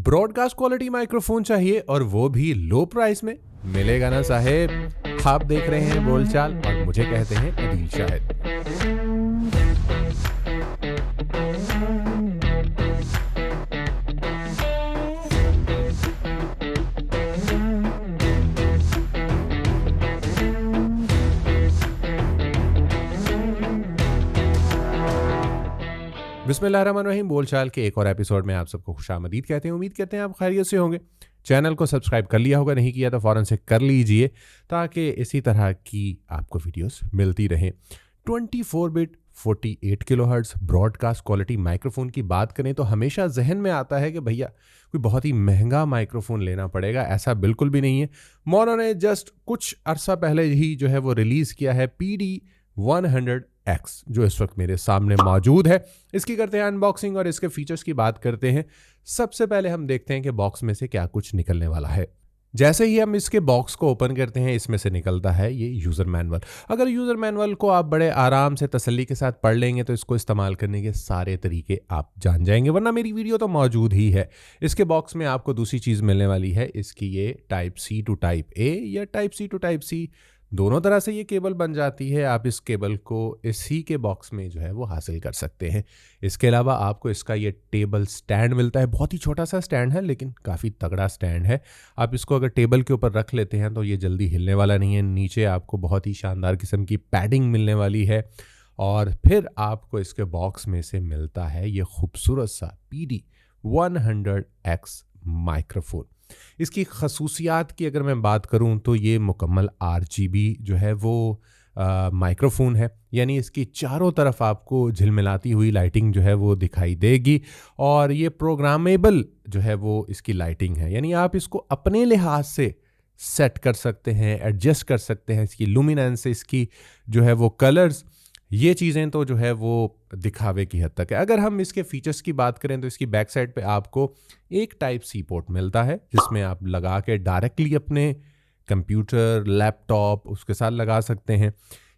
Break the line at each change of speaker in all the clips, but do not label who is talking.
Broadcast quality microphone चाहिए और वो भी लो प्राइस में? मिलेगा ना साहेब। आप देख रहे हैं बोलचाल और मुझे कहते हैं अदील शाहिद। बिस्मिल्लाहिर्रहमानिर्रहीम। बोलचाल के एक और एपिसोड में आप सबको खुशामदीद कहते हैं। उम्मीद करते हैं आप खैरियत से होंगे। चैनल को सब्सक्राइब कर लिया होगा, नहीं किया तो फ़ौरन से कर लीजिए ताकि इसी तरह की आपको वीडियोस मिलती रहें। 24 bit 48 kilohertz broadcast quality microphone की बात करें तो हमेशा जहन में आता है कि भैया कोई बहुत ही महंगा माइक्रोफोन लेना पड़ेगा। ऐसा बिल्कुल भी नहीं है। मोनो ने जस्ट कुछ अरसा पहले ही जो है वो रिलीज़ किया है PD100X, जो इस वक्त मेरे सामने मौजूद है। इसकी करते हैं अनबॉक्सिंग और इसके फीचर्स की बात करते हैं। सबसे पहले हम देखते हैं कि बॉक्स में से क्या कुछ निकलने वाला है। जैसे ही हम इसके बॉक्स को ओपन करते हैं, इसमें से निकलता है ये यूज़र मैनुअल। अगर यूज़र मैनुअल को आप बड़े आराम से तसल्ली के साथ पढ़ लेंगे तो इसको इस्तेमाल करने के सारे तरीके आप जान जाएंगे, वरना मेरी वीडियो तो मौजूद ही है। इसके बॉक्स में आपको दूसरी चीज़ मिलने वाली है, इसकी ये type C to type A या type C to type C दोनों तरह से ये केबल बन जाती है। आप इस केबल को इसी के बॉक्स में जो है वो हासिल कर सकते हैं। इसके अलावा आपको इसका ये टेबल स्टैंड मिलता है। बहुत ही छोटा सा स्टैंड है लेकिन काफ़ी तगड़ा स्टैंड है। आप इसको अगर टेबल के ऊपर रख लेते हैं तो ये जल्दी हिलने वाला नहीं है। नीचे आपको बहुत ही शानदार किस्म की पैडिंग मिलने वाली है और फिर आपको इसके बॉक्स में से मिलता है ये खूबसूरत सा PD100X माइक्रोफोन। इसकी खसूसियात की अगर मैं बात करूं तो ये मुकम्मल RGB जो है वो माइक्रोफोन है, यानी इसकी चारों तरफ आपको झिलमिलाती हुई लाइटिंग जो है वो दिखाई देगी और ये प्रोग्रामेबल जो है वो इसकी लाइटिंग है, यानी आप इसको अपने लिहाज से सेट कर सकते हैं, एडजस्ट कर सकते हैं। इसकी लुमिनेंस, इसकी जो है वो कलर्स, ये चीज़ें तो जो है वो दिखावे की हद तक है। अगर हम इसके फीचर्स की बात करें तो इसकी बैक साइड पे आपको एक टाइप सी पोर्ट मिलता है जिसमें आप लगा के डायरेक्टली अपने कंप्यूटर, लैपटॉप उसके साथ लगा सकते हैं,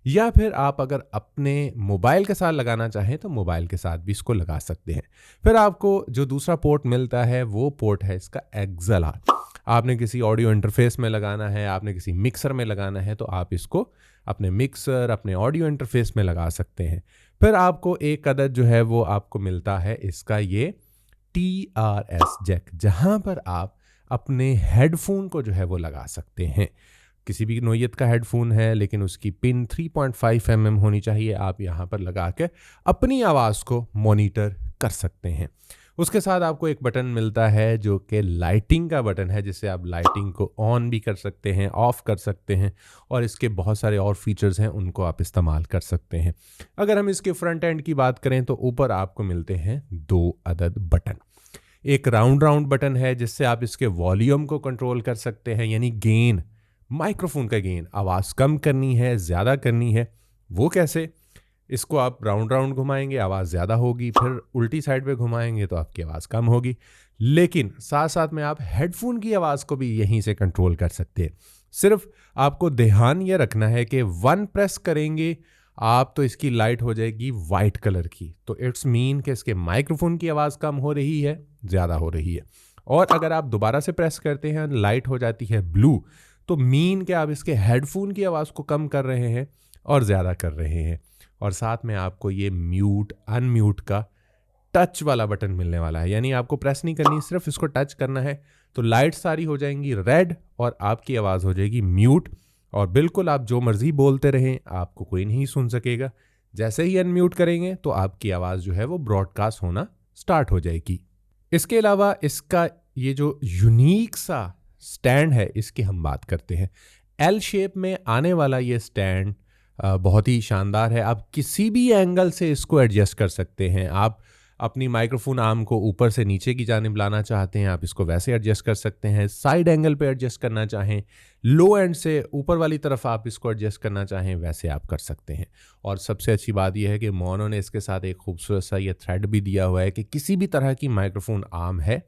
या फिर आप अगर अपने मोबाइल के साथ लगाना चाहें तो मोबाइल के साथ भी इसको लगा सकते हैं। फिर आपको जो दूसरा पोर्ट मिलता है वो पोर्ट है इसका XLR। आपने किसी ऑडियो इंटरफेस में लगाना है, आपने किसी मिक्सर में लगाना है तो आप इसको अपने मिक्सर, अपने ऑडियो इंटरफेस में लगा सकते हैं। फिर आपको एक अदद जो है वो आपको मिलता है इसका ये TRS जैक, जहां पर आप अपने हेडफोन को जो है वो लगा सकते हैं। किसी भी नोयत का हेडफोन है लेकिन उसकी पिन 3.5 mm होनी चाहिए। आप यहाँ पर लगा के अपनी आवाज़ को मॉनिटर कर सकते हैं। उसके साथ आपको एक बटन मिलता है जो कि लाइटिंग का बटन है, जिससे आप लाइटिंग को ऑन भी कर सकते हैं, ऑफ कर सकते हैं और इसके बहुत सारे और फीचर्स हैं, उनको आप इस्तेमाल कर सकते हैं। अगर हम इसके फ्रंट एंड की बात करें तो ऊपर आपको मिलते हैं 2 अदद बटन। एक राउंड बटन है जिससे आप इसके वॉल्यूम को कंट्रोल कर सकते हैं, यानी गेन, माइक्रोफोन का गेन, आवाज़ कम करनी है, ज़्यादा करनी है, वो कैसे? इसको आप राउंड घुमाएंगे आवाज़ ज़्यादा होगी, फिर उल्टी साइड पे घुमाएंगे तो आपकी आवाज़ कम होगी। लेकिन साथ साथ में आप हेडफोन की आवाज़ को भी यहीं से कंट्रोल कर सकते हैं। सिर्फ आपको ध्यान ये रखना है कि 1 प्रेस करेंगे आप तो इसकी लाइट हो जाएगी वाइट कलर की, तो इट्स मीन कि इसके माइक्रोफोन की आवाज़ कम हो रही है, ज़्यादा हो रही है। और अगर आप दोबारा से प्रेस करते हैं लाइट हो जाती है ब्लू, तो मीन कि आप इसके हेडफोन की आवाज़ को कम कर रहे हैं और ज़्यादा कर रहे हैं। और साथ में आपको ये म्यूट अनम्यूट का टच वाला बटन मिलने वाला है, यानी आपको प्रेस नहीं करनी, सिर्फ इसको टच करना है तो लाइट सारी हो जाएंगी रेड और आपकी आवाज़ हो जाएगी म्यूट और बिल्कुल आप जो मर्ज़ी बोलते रहें आपको कोई नहीं सुन सकेगा। जैसे ही अनम्यूट करेंगे तो आपकी आवाज़ जो है वो ब्रॉडकास्ट होना स्टार्ट हो जाएगी। इसके अलावा इसका ये जो यूनिक सा स्टैंड है इसकी हम बात करते हैं। L शेप में आने वाला ये स्टैंड बहुत ही शानदार है। आप किसी भी एंगल से इसको एडजस्ट कर सकते हैं। आप अपनी माइक्रोफोन आर्म को ऊपर से नीचे की जानिब लाना चाहते हैं, आप इसको वैसे एडजस्ट कर सकते हैं। साइड एंगल पे एडजस्ट करना चाहें, लो एंड से ऊपर वाली तरफ आप इसको एडजस्ट करना चाहें, वैसे आप कर सकते हैं। और सबसे अच्छी बात यह है कि मोनो ने इसके साथ एक खूबसूरत सा ये थ्रेड भी दिया हुआ है कि किसी भी तरह की माइक्रोफोन आर्म है,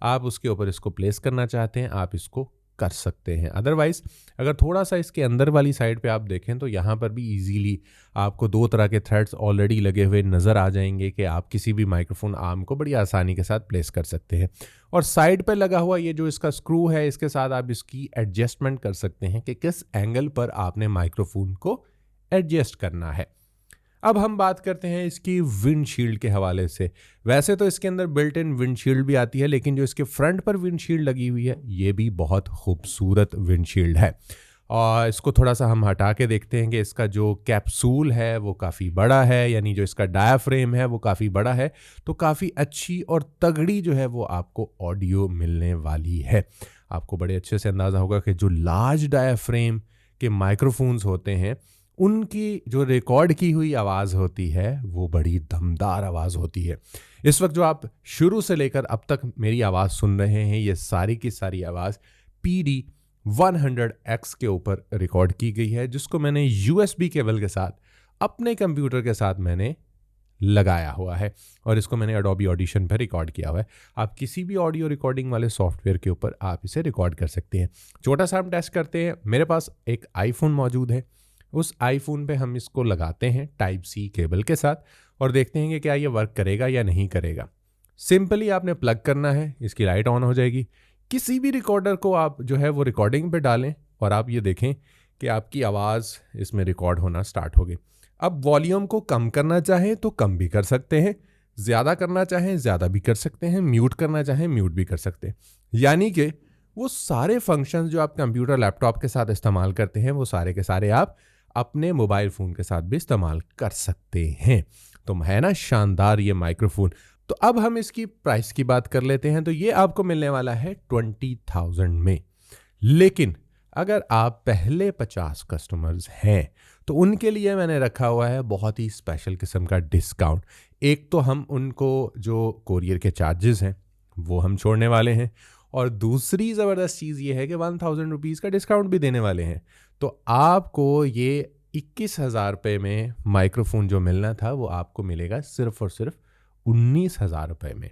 आप उसके ऊपर इसको प्लेस करना चाहते हैं, आप इसको कर सकते हैं। अदरवाइज़ अगर थोड़ा सा इसके अंदर वाली साइड पे आप देखें तो यहाँ पर भी इजीली आपको 2 तरह के थ्रेड्स ऑलरेडी लगे हुए नज़र आ जाएंगे कि आप किसी भी माइक्रोफोन आर्म को बड़ी आसानी के साथ प्लेस कर सकते हैं। और साइड पे लगा हुआ ये जो इसका स्क्रू है, इसके साथ आप इसकी एडजस्टमेंट कर सकते हैं कि किस एंगल पर आपने माइक्रोफोन को एडजस्ट करना है। अब हम बात करते हैं इसकी विंडशील्ड के हवाले से। वैसे तो इसके अंदर बिल्ट इन विंडशील्ड भी आती है, लेकिन जो इसके फ्रंट पर विंडशील्ड लगी हुई है ये भी बहुत खूबसूरत विंडशील्ड है। और इसको थोड़ा सा हम हटा के देखते हैं कि इसका जो कैप्सूल है वो काफ़ी बड़ा है, यानी जो इसका डायाफ्रेम है वो काफ़ी बड़ा है, तो काफ़ी अच्छी और तगड़ी जो है वो आपको ऑडियो मिलने वाली है। आपको बड़े अच्छे से अंदाज़ा होगा कि जो लार्ज डायाफ्रेम के माइक्रोफोन्स होते हैं उनकी जो रिकॉर्ड की हुई आवाज़ होती है वो बड़ी दमदार आवाज़ होती है। इस वक्त जो आप शुरू से लेकर अब तक मेरी आवाज़ सुन रहे हैं ये सारी की सारी आवाज़ PD100X के ऊपर रिकॉर्ड की गई है, जिसको मैंने USB केबल के साथ अपने कंप्यूटर के साथ मैंने लगाया हुआ है और इसको मैंने एडोबी ऑडिशन पर रिकॉर्ड किया हुआ है। आप किसी भी ऑडियो रिकॉर्डिंग वाले सॉफ्टवेयर के ऊपर आप इसे रिकॉर्ड कर सकते हैं। छोटा सा हम टेस्ट करते हैं। मेरे पास एक आईफोन मौजूद है, उस आईफोन पे हम इसको लगाते हैं टाइप सी केबल के साथ और देखते हैं कि क्या ये वर्क करेगा या नहीं करेगा। सिंपली आपने प्लग करना है, इसकी लाइट ऑन हो जाएगी। किसी भी रिकॉर्डर को आप जो है वो रिकॉर्डिंग पे डालें और आप ये देखें कि आपकी आवाज़ इसमें रिकॉर्ड होना स्टार्ट हो गई। अब वॉल्यूम को कम करना चाहें तो कम भी कर सकते हैं, ज़्यादा करना चाहें ज़्यादा भी कर सकते हैं, म्यूट करना चाहें म्यूट भी कर सकते हैं। यानी कि वो सारे फंक्शंस जो आप कंप्यूटर लैपटॉप के साथ इस्तेमाल करते हैं वो सारे के सारे आप अपने मोबाइल फ़ोन के साथ भी इस्तेमाल कर सकते हैं। तो है ना शानदार ये माइक्रोफोन। तो अब हम इसकी प्राइस की बात कर लेते हैं। तो ये आपको मिलने वाला है 20,000 में, लेकिन अगर आप पहले 50 कस्टमर्स हैं तो उनके लिए मैंने रखा हुआ है बहुत ही स्पेशल किस्म का डिस्काउंट। एक तो हम उनको जो कोरियर के चार्जेस हैं वो हम छोड़ने वाले हैं, और दूसरी ज़बरदस्त चीज़ ये है कि 1,000 रुपीज़ का डिस्काउंट भी देने वाले हैं। तो आपको ये 21,000 रुपये में माइक्रोफोन जो मिलना था वो आपको मिलेगा सिर्फ़ और सिर्फ 19,000 रुपये में।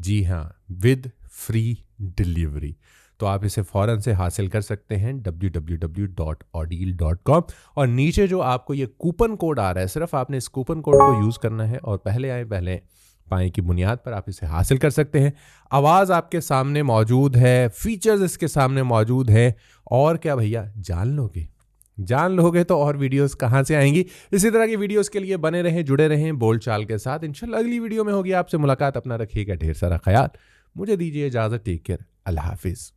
जी हाँ, विद फ्री डिलीवरी। तो आप इसे फ़ौरन से हासिल कर सकते हैं www.audil.com, और नीचे जो आपको ये कूपन कोड आ रहा है सिर्फ आपने इस कूपन कोड को यूज़ करना है और पहले आए पहले पाएँ की बुनियाद पर आप इसे हासिल कर सकते हैं। आवाज़ आपके सामने मौजूद है, फीचर्स इसके सामने मौजूद है, और क्या भैया जान लोगे तो और वीडियोस कहाँ से आएंगी। इसी तरह की वीडियोस के लिए बने रहें, जुड़े रहें बोलचाल के साथ। इंशाल्लाह अगली वीडियो में होगी आपसे मुलाकात। अपना रखिएगा ढेर सारा ख्याल, मुझे दीजिए इजाज़त। टेक केयर, अल्लाह हाफिज़।